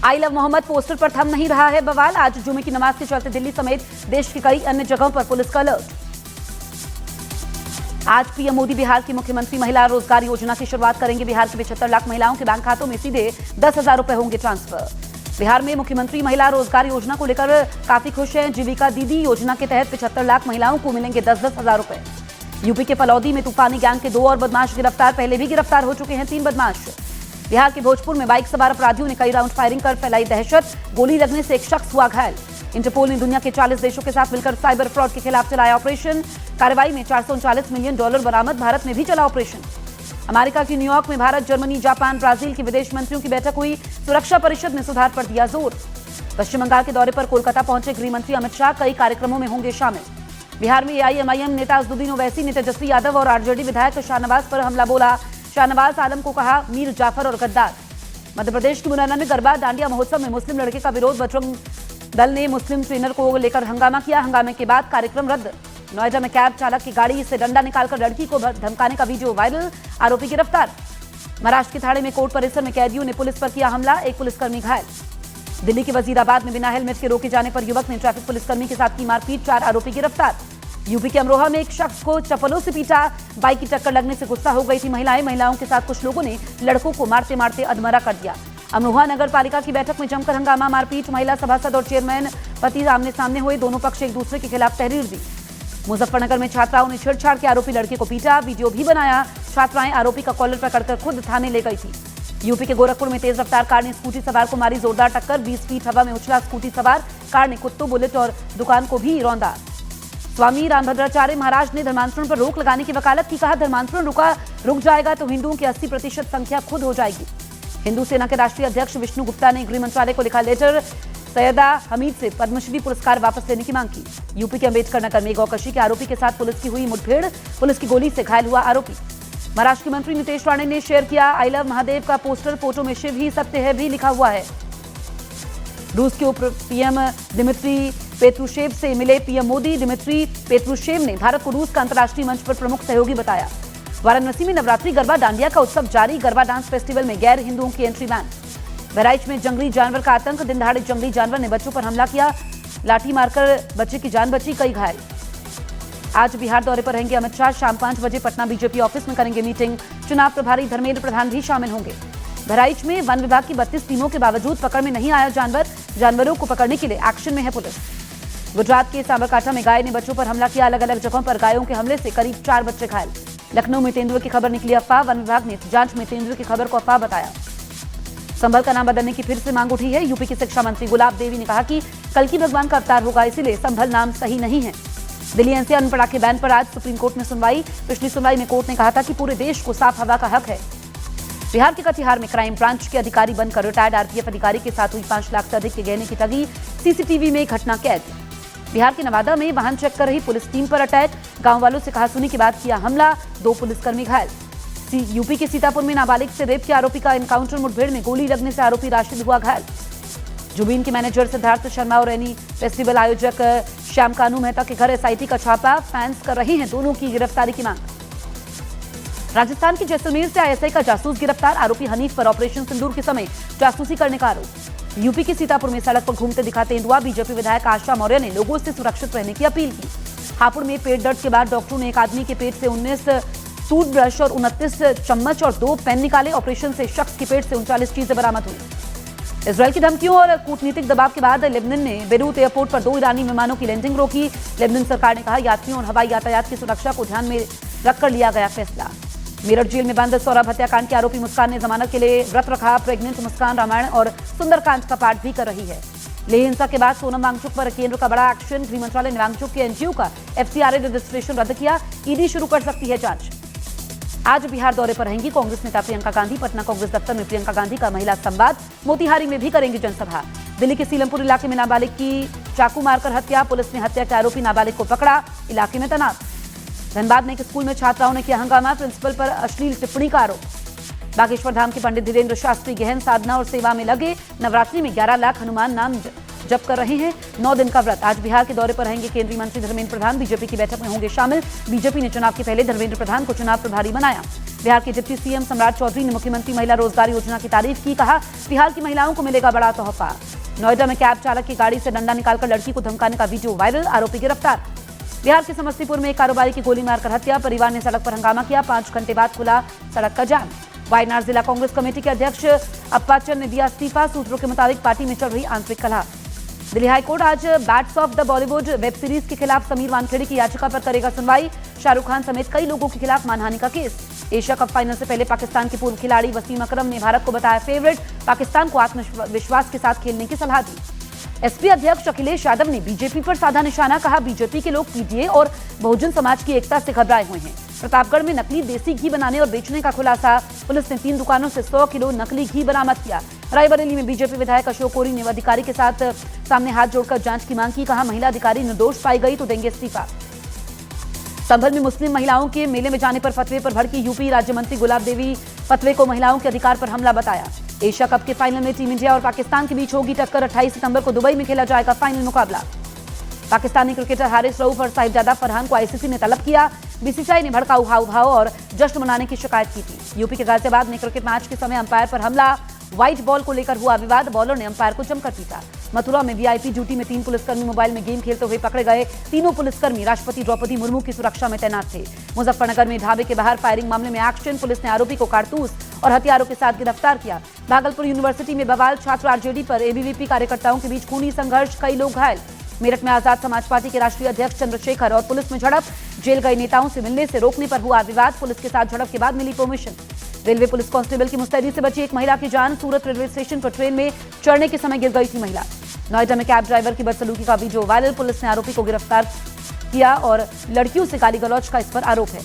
I love Mohammad poster पर थम नहीं रहा है बवाल। आज जुमे की नमाज के चलते दिल्ली समेत देश की कई अन्य जगहों पर पुलिस का अलर्ट। आज पीएम मोदी बिहार की मुख्यमंत्री महिला रोजगार योजना की शुरुआत करेंगे। बिहार के 75 लाख महिलाओं के बैंक खातों में सीधे 10,000 रुपए होंगे ट्रांसफर। बिहार में मुख्यमंत्री महिला रोजगार योजना को लेकर काफी खुश हैं। जीविका दीदी योजना के तहत 75 लाख महिलाओं को मिलेंगे 10-10 हजार रुपए। यूपी के फलौदी में तूफानी गैंग के 2 और बदमाश गिरफ्तार। पहले भी गिरफ्तार हो चुके हैं 3 बदमाश। बिहार के भोजपुर में बाइक सवार अपराधियों ने कई राउंड फायरिंग कर फैलाई दहशत। गोली लगने से एक शख्स हुआ घायल। इंटरपोल ने दुनिया के 40 देशों के साथ मिलकर साइबर फ्रॉड के खिलाफ चलाया ऑपरेशन। कार्रवाई में $439 मिलियन बरामद। भारत में भी चला ऑपरेशन। अमेरिका की न्यूयॉर्क में भारत, जर्मनी, जापान, ब्राजील के विदेश मंत्रियों की बैठक हुई। सुरक्षा परिषद ने सुधार पर दिया जोर। पश्चिम बंगाल के दौरे पर कोलकाता पहुंचे गृह मंत्री अमित शाह। कई कार्यक्रमों में होंगे शामिल। बिहार में एआईएमआईएम नेता असदुद्दीन ओवैसी ने तेजस्वी यादव और आरजेडी विधायक शाहनवाज पर हमला बोला। शाहनवाज आलम को कहा मीर जाफर और गद्दार। मध्य प्रदेश के मुरैना में गरबा दांडिया महोत्सव में मुस्लिम लड़के का विरोध। बजरंग दल ने मुस्लिम ट्रेनर को लेकर हंगामा किया। हंगामे के बाद कार्यक्रम रद्द। नोएडा में कैब चालक की गाड़ी से डंडा निकालकर लड़की को धमकाने का वीडियो वायरल। आरोपी गिरफ्तार। महाराष्ट्र के थाने में कोर्ट परिसर में कैदियों ने पुलिस पर किया हमला। एक पुलिसकर्मी घायल। दिल्ली के वजीराबाद में बिना हेलमेट के रोके जाने पर युवक ने ट्रैफिक पुलिसकर्मी के साथ की मारपीट। 4 आरोपी गिरफ्तार। यूपी के अमरोहा में एक शख्स को चप्पलों से पीटा। बाइक की टक्कर लगने से गुस्सा हो गई थी महिलाओं के साथ कुछ लोगों ने लड़कों को मारते मारते अधमरा कर दिया। अमरोहा नगर पालिका की बैठक में जमकर हंगामा, मारपीट। महिला सभासद और चेयरमैन पति आमने सामने हुए। दोनों पक्ष एक दूसरे के खिलाफ तहरीर दी। मुजफ्फरनगर में छात्राओं ने छेड़छाड़ के आरोपी लड़के को पीटा। वीडियो भी बनाया। छात्राएं आरोपी का कॉलर पकड़कर खुद थाने ले गई थी। यूपी के गोरखपुर में तेज रफ्तार कार ने स्कूटी सवार को मारी जोरदार टक्कर। 20 फीट हवा में उछला स्कूटी सवार। कार ने कुत्तों, बुलेट और दुकान को भी रौंदा। स्वामी रामभद्राचार्य महाराज ने धर्मांतरण पर रोक लगाने की वकालत की। कहा धर्मांतरण रुक जाएगा तो हिंदुओं की 80% संख्या खुद हो जाएगी। हिंदू सेना के राष्ट्रीय अध्यक्ष विष्णु गुप्ता ने गृह मंत्रालय को लिखा लेटर। सैयदा हमीद से पद्मश्री पुरस्कार वापस लेने की मांग की। यूपी के अम्बेडकर नगर में गौकशी के आरोपी के साथ पुलिस की हुई मुठभेड़। पुलिस की गोली से घायल हुआ आरोपी। महाराष्ट्र के मंत्री नीतीश राणे ने शेयर किया आई लव महादेव का पोस्टर। फोटो में शिव ही सत्य है भी लिखा हुआ है। रूस के उप पीएम दिमित्री पेत्रुशेव से मिले पीएम मोदी। दिमित्री पेत्रुशेव ने भारत को रूस का अंतर्राष्ट्रीय मंच पर प्रमुख सहयोगी बताया। वाराणसी में नवरात्रि गरबा दांडिया का उत्सव जारी। गरबा डांस फेस्टिवल में गैर हिंदुओं की एंट्री बैन। बहराइच में जंगली जानवर का आतंक। दिन दहाड़े जंगली जानवर ने बच्चों पर हमला किया। लाठी मारकर बच्चे की जान बची, कई घायल। आज बिहार दौरे पर रहेंगे अमित शाह। शाम 5 बजे पटना बीजेपी ऑफिस में करेंगे मीटिंग। चुनाव प्रभारी धर्मेंद्र प्रधान भी शामिल होंगे। बहराइच में वन विभाग की 32 टीमों के बावजूद पकड़ में नहीं आया जानवर। जानवरों को पकड़ने के लिए एक्शन में है पुलिस। गुजरात के साबरकांठा में गाय ने बच्चों पर हमला किया। अलग अलग जगहों पर गायों के हमले से करीब 4 बच्चे घायल। लखनऊ में तेंदुए की खबर निकली अफवाह। वन विभाग ने जांच में तेंदुए की खबर को अफवाह बताया। संभल का नाम बदलने की फिर से मांग उठी है। यूपी की शिक्षा मंत्री गुलाब देवी ने कहा कि कल्कि भगवान का अवतार होगा, इसीलिए संभल नाम सही नहीं है। दिल्ली एनसीआर पटाखे बैन पर आज सुप्रीम कोर्ट में सुनवाई। पिछली सुनवाई में कोर्ट ने कहा था कि पूरे देश को साफ हवा का हक है। बिहार के कटिहार में क्राइम ब्रांच के अधिकारी बनकर रिटायर्ड आरपीएफ अधिकारी के साथ हुई 5 लाख से अधिक के गहने की ठगी। सीसीटीवी में घटना कैद। बिहार के नवादा में वाहन चेक कर रही पुलिस टीम पर अटैक। गांव वालों से कहासुनी के बाद किया हमला। 2 पुलिसकर्मी घायल। यूपी के सीतापुर में नाबालिग से रेप के आरोपी का एनकाउंटर। मुठभेड़ में गोली लगने से आरोपी राशिद हुआ घायल। जुबीन के मैनेजर सिद्धार्थ शर्मा और एनी फेस्टिवल आयोजक श्याम कानू मेहता के घर एसआईटी का छापा। फैंस कर रहे हैं दोनों की गिरफ्तारी की मांग। राजस्थान के जैसलमेर से आईएसआई का जासूस गिरफ्तार। आरोपी हनीफ पर ऑपरेशन सिंदूर के समय जासूसी करने का आरोप। यूपी के सीतापुर में सड़क पर घूमते दिखा तेंदुआ। बीजेपी विधायक आशा मौर्य ने लोगों से सुरक्षित रहने की अपील की। हापुड़ में पेट दर्द के बाद डॉक्टरों ने एक आदमी के पेट से 19 टूथब्रश और 29 चम्मच और 2 पेन निकाले। ऑपरेशन से शख्स के पेट से 39 चीजें बरामद हुई। इसराइल की धमकियों और कूटनीतिक दबाव के बाद लेबनान ने बेरूत एयरपोर्ट पर 2 ईरानी विमानों की लैंडिंग रोकी। लेबनान सरकार ने कहा यात्रियों और हवाई यातायात की सुरक्षा को ध्यान में रखकर लिया गया फैसला। मेरठ जेल में बंद सौरभ हत्याकांड के आरोपी मुस्कान ने जमानत के लिए व्रत रखा। प्रेग्नेंट मुस्कान रामायण और सुंदरकांड का पाठ भी कर रही है। लेह हिंसा के बाद सोनम वांगचुक पर केंद्र का बड़ा एक्शन। गृह मंत्रालय ने वांगचुक के एनजीओ का एफसीआरए रजिस्ट्रेशन रद्द किया। ईडी शुरू कर सकती है जांच। आज बिहार दौरे पर रहेंगी कांग्रेस नेता प्रियंका गांधी। पटना कांग्रेस दफ्तर में प्रियंका गांधी का महिला संवाद। मोतिहारी में भी करेंगी जनसभा। दिल्ली के सीलमपुर इलाके में नाबालिग की चाकू मारकर हत्या। पुलिस ने हत्या के आरोपी नाबालिग को पकड़ा। इलाके में तैनात। धनबाद में एक स्कूल में छात्राओं ने किया हंगामा। प्रिंसिपल पर अश्लील टिप्पणी का आरोप। बागेश्वर धाम के पंडित धीरेन्द्र शास्त्री गहन साधना और सेवा में लगे। नवरात्रि में 11 लाख हनुमान नाम जप कर रहे हैं। 9 दिन का व्रत। आज बिहार के दौरे पर रहेंगे केंद्रीय मंत्री धर्मेंद्र प्रधान। बीजेपी की बैठक में होंगे शामिल। बीजेपी ने चुनाव के पहले धर्मेंद्र प्रधान को चुनाव प्रभारी बनाया। बिहार के डिप्टी सीएम सम्राट चौधरी ने मुख्यमंत्री महिला रोजगार योजना की तारीफ की। कहा, बिहार की महिलाओं को मिलेगा बड़ा तोहफा। नोएडा में कैब चालक की गाड़ी से डंडा निकालकर लड़की को धमकाने का वीडियो वायरल, आरोपी गिरफ्तार। बिहार के समस्तीपुर में एक कारोबारी की गोली मारकर हत्या, परिवार ने सड़क पर हंगामा किया, 5 घंटे बाद खुला सड़क का जाम। वायनाड जिला कांग्रेस कमेटी के अध्यक्ष अप्पाचर ने दिया इस्तीफा, सूत्रों के मुताबिक पार्टी में चल रही आंतरिक कलह। दिल्ली हाईकोर्ट आज bats of the Bollywood web series के खिलाफ समीर वानखेड़े की याचिका पर करेगा सुनवाई। शाहरुख खान समेत कई लोगों के खिलाफ मानहानि का केस। एशिया कप फाइनल से पहले पाकिस्तान के पूर्व खिलाड़ी वसीम अकरम ने भारत को बताया फेवरेट, पाकिस्तान को आत्मविश्वास के साथ खेलने की सलाह दी। एसपी अध्यक्ष अखिलेश यादव ने बीजेपी पर साधा निशाना, कहा बीजेपी के लोग पीडीए और बहुजन समाज की एकता से घबराए हुए हैं। प्रतापगढ़ में नकली देसी घी बनाने और बेचने का खुलासा, पुलिस ने 3 दुकानों से 100 किलो नकली घी बरामद किया। रायबरेली में बीजेपी विधायक अशोक कोरी ने अधिकारी के साथ सामने हाथ जोड़कर जांच की मांग की। कहा, महिला अधिकारी निर्दोष पाई गई तो देंगे इस्तीफा। संभल में मुस्लिम महिलाओं के मेले में जाने पर फतवे पर भड़की यूपी राज्य मंत्री गुलाब देवी, फतवे को महिलाओं के अधिकार पर हमला बताया। एशिया कप के फाइनल में टीम इंडिया और पाकिस्तान के बीच होगी टक्कर, 28 सितंबर को दुबई में खेला जाएगा फाइनल मुकाबला। पाकिस्तानी क्रिकेटर हारिस रऊफ और साहिबजादा फरहान को आईसीसी ने तलब किया। बीसीसीआई ने भड़काऊ हाव-भाव और जश्न मनाने की शिकायत की थी। यूपी के गाजियाबाद में क्रिकेट मैच के समय अंपायर पर हमला, व्हाइट बॉल को लेकर हुआ विवाद, बॉलर ने अंपायर को जमकर पीटा। मथुरा में वीआईपी ड्यूटी में 3 पुलिसकर्मी मोबाइल में गेम खेलते हुए पकड़े गए। तीनों पुलिसकर्मी राष्ट्रपति द्रौपदी मुर्मू की सुरक्षा में तैनात थे। मुजफ्फरनगर में ढाबे के बाहर फायरिंग मामले में एक्शन, पुलिस ने आरोपी को कारतूस और हथियारों के साथ गिरफ्तार किया। भागलपुर यूनिवर्सिटी में बवाल, छात्र आरजेडी पर एबीवीपी कार्यकर्ताओं के बीच खूनी संघर्ष, कई लोग घायल। मेरठ में आजाद समाज पार्टी के राष्ट्रीय अध्यक्ष चंद्रशेखर और पुलिस में झड़प, जेल गए नेताओं से मिलने से रोकने पर हुआ विवाद, पुलिस के साथ झड़प के बाद मिली परमिशन। रेलवे पुलिस कांस्टेबल की मुस्तैदी से बची एक महिला की जान, सूरत रेलवे स्टेशन पर ट्रेन में चढ़ने के समय गिर गई थी महिला। नोएडा में कैब ड्राइवर की बदसलूकी का वीडियो वायरल, पुलिस ने आरोपी को गिरफ्तार किया और लड़कियों से गाली गलौज का इस पर आरोप है।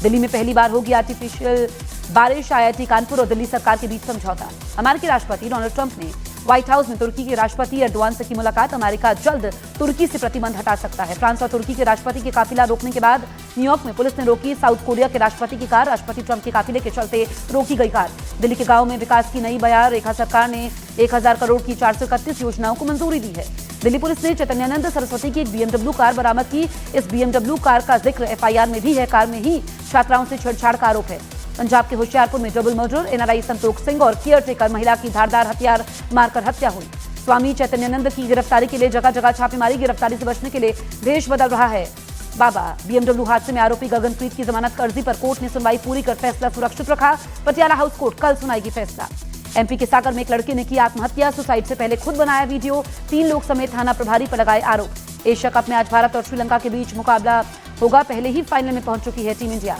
दिल्ली में पहली बार होगी आर्टिफिशियल बारिश, आईआईटी कानपुर और दिल्ली सरकार के बीच समझौता। अमेरिकी राष्ट्रपति डोनाल्ड ट्रंप ने व्हाइट हाउस में तुर्की के राष्ट्रपति एर्दोआन से की मुलाकात, अमेरिका जल्द तुर्की से प्रतिबंध हटा सकता है। फ्रांस और तुर्की के राष्ट्रपति के काफिला रोकने के बाद न्यूयॉर्क में पुलिस ने रोकी साउथ कोरिया के राष्ट्रपति की कार, राष्ट्रपति ट्रंप के काफिले के चलते रोकी गई कार। दिल्ली के गांव में विकास की नई बयार, रेखा सरकार ने 1000 करोड़ की 431 योजनाओं को मंजूरी दी है। दिल्ली पुलिस ने चैतन्यानंद सरस्वती की एक बीएमडब्ल्यू कार बरामद की। इस बीएमडब्ल्यू कार का जिक्र एफआईआर में भी है। कार में ही छात्राओं से छेड़छाड़ का आरोप है। पंजाब के होशियारपुर में double murder, NRI Santokh Singh और केयरटेकर महिला की धारदार हथियार मारकर हत्या हुई। स्वामी चैतन्यानंद की गिरफ्तारी के लिए जगह जगह छापेमारी, गिरफ्तारी से बचने के लिए देश बदल रहा है बाबा। बीएमडब्ल्यू हादसे में आरोपी गगनप्रीत की जमानत अर्जी पर कोर्ट ने सुनवाई पूरी कर फैसला सुरक्षित रखा। पटियाला हाउस कोर्ट कल सुनाएगी फैसला। एमपी के सागर में एक लड़के ने की आत्महत्या, सुसाइड से पहले खुद बनाया वीडियो, 3 लोग समेत थाना प्रभारी पर लगाए आरोप। एशिया कप में आज भारत और श्रीलंका के बीच मुकाबला होगा, पहले ही फाइनल में पहुंच चुकी है टीम इंडिया।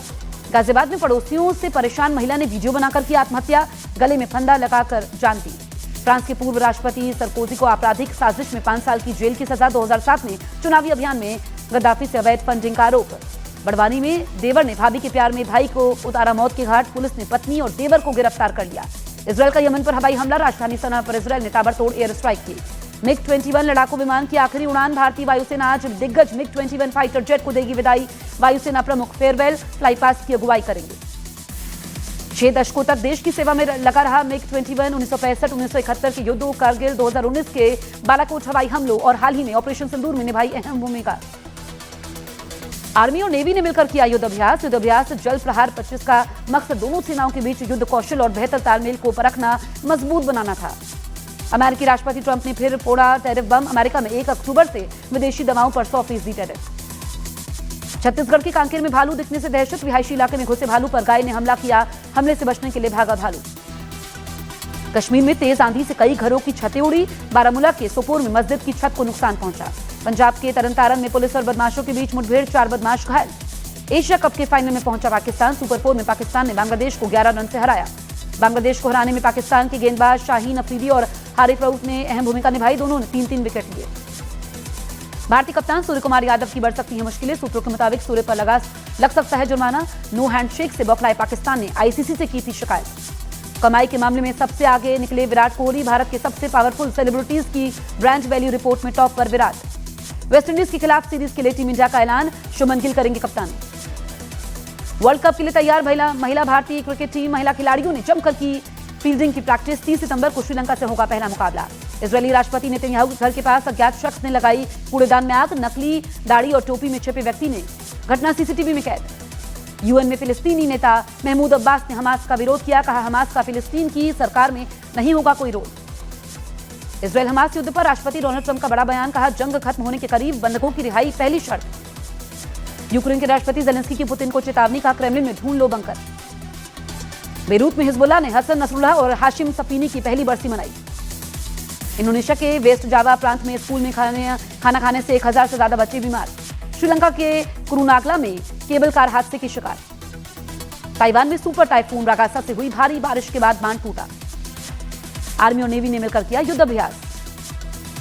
गाजियाबाद में पड़ोसियों से परेशान महिला ने वीडियो बनाकर की आत्महत्या, गले में फंदा लगाकर जान दी। फ्रांस के पूर्व राष्ट्रपति सरकोजी को आपराधिक साजिश में 5 साल की जेल की सजा, 2007 में चुनावी अभियान में गद्दाफी से अवैध फंडिंग का आरोप। बड़वानी में देवर ने भाभी के प्यार में भाई को उतारा मौत के घाट, पुलिस ने पत्नी और देवर को गिरफ्तार कर लिया। इजरायल का यमन पर हवाई हमला, राजधानी सना पर इजरायल ने ताबड़तोड़ एयर स्ट्राइक की। मिग-21 लड़ाकू विमान की आखिरी उड़ान, भारतीय वायुसेना आज दिग्गज मिग-21 फाइटर जेट को देगी विदाई। वायुसेना प्रमुख फेयरवेल फ्लाई पास्ट की अगुवाई करेंगे। 6 दशकों तक देश की सेवा में लगा रहा मिग-21, 1965-1971 के युद्धों, कारगिल, 2019 के बालाकोट हवाई हमलों और हाल ही में ऑपरेशन सिंदूर में निभाई अहम भूमिका। आर्मी और नेवी ने मिलकर किया युद्ध अभ्यास। युद्ध अभ्यास जल प्रहार 25 का मकसद दोनों सेनाओं के बीच युद्ध कौशल और बेहतर तालमेल को परखना, मजबूत बनाना था। अमेरिकी राष्ट्रपति ट्रंप ने फिर फोड़ा टैरिफ बम, अमेरिका में 1 अक्टूबर से विदेशी दवाओं पर 100% टैरिफ। छत्तीसगढ़ के कांकेर में भालू दिखने से दहशत, रिहायशी इलाके में घुसे भालू पर गाय ने हमला किया, हमले से बचने के लिए भागा भालू। कश्मीर में तेज आंधी से कई घरों की छतें उड़ी, बारामूला के सोपोर में मस्जिद की छत को नुकसान पहुंचा। पंजाब के तरनतारन में पुलिस और बदमाशों के बीच मुठभेड़, 4 बदमाश घायल। एशिया कप के फाइनल में पहुंचा पाकिस्तान, सुपर 4 में पाकिस्तान ने बांग्लादेश को 11 रन से हराया। बांग्लादेश को हराने में पाकिस्तान के गेंदबाज शाहीन अफरीदी और हारिस रऊफ ने अहम भूमिका निभाई, दोनों ने 3-3 विकेट लिए। भारतीय कप्तान सूर्य कुमार यादव की बढ़ सकती है मुश्किलें, सूत्रों के मुताबिक सूर्य पर लग सकता है जुर्माना। नो हैंडशेक से बौखलाए पाकिस्तान ने आईसीसी से की थी शिकायत। कमाई के मामले में सबसे आगे निकले विराट कोहली, भारत के सबसे पावरफुल सेलिब्रिटीज की ब्रांड वैल्यू रिपोर्ट में टॉप पर विराट। वेस्टइंडीज के खिलाफ सीरीज के लिए टीम इंडिया का ऐलान, शुभमन गिल करेंगे कप्तानी। वर्ल्ड कप के लिए तैयार महिला भारतीय क्रिकेट टीम, महिला खिलाड़ियों ने जमकर की फील्डिंग की प्रैक्टिस। 30 सितंबर को श्रीलंका से होगा पहला मुकाबला। इजरायली राष्ट्रपति नेतन्याहू के घर के पास अज्ञात शख्स ने लगाई कूड़ेदान में आग, नकली दाढ़ी और टोपी में छिपे व्यक्ति ने घटना सीसीटीवी में कैद। यूएन में फिलिस्तीनी नेता महमूद अब्बास ने हमास का विरोध किया, कहा हमास का फिलिस्तीन की सरकार में नहीं होगा कोई रोल। इजरायल हमास युद्ध पर राष्ट्रपति डोनाल्ड ट्रंप का बड़ा बयान, कहा जंग खत्म होने के करीब बंधकों की रिहाई पहली शर्त। यूक्रेन के राष्ट्रपति जेलेंस्की की पुतिन को चेतावनी, का क्रेमलिन में ढूंढ लो बंकर। बेरूत में हिजबुल्लाह ने हसन नसरुल्लाह और हाशिम सफीनी की पहली बरसी मनाई। इंडोनेशिया के वेस्ट जावा प्रांत में स्कूल में खाना खाने से 1000 से ज्यादा बच्चे बीमार। श्रीलंका के कुरुनागला में केबल कार हादसे की शिकार। ताइवान में सुपर टाइफून रागासा से हुई भारी बारिश के बाद बांध टूटा। आर्मी और नेवी ने मिलकर किया युद्ध अभ्यास।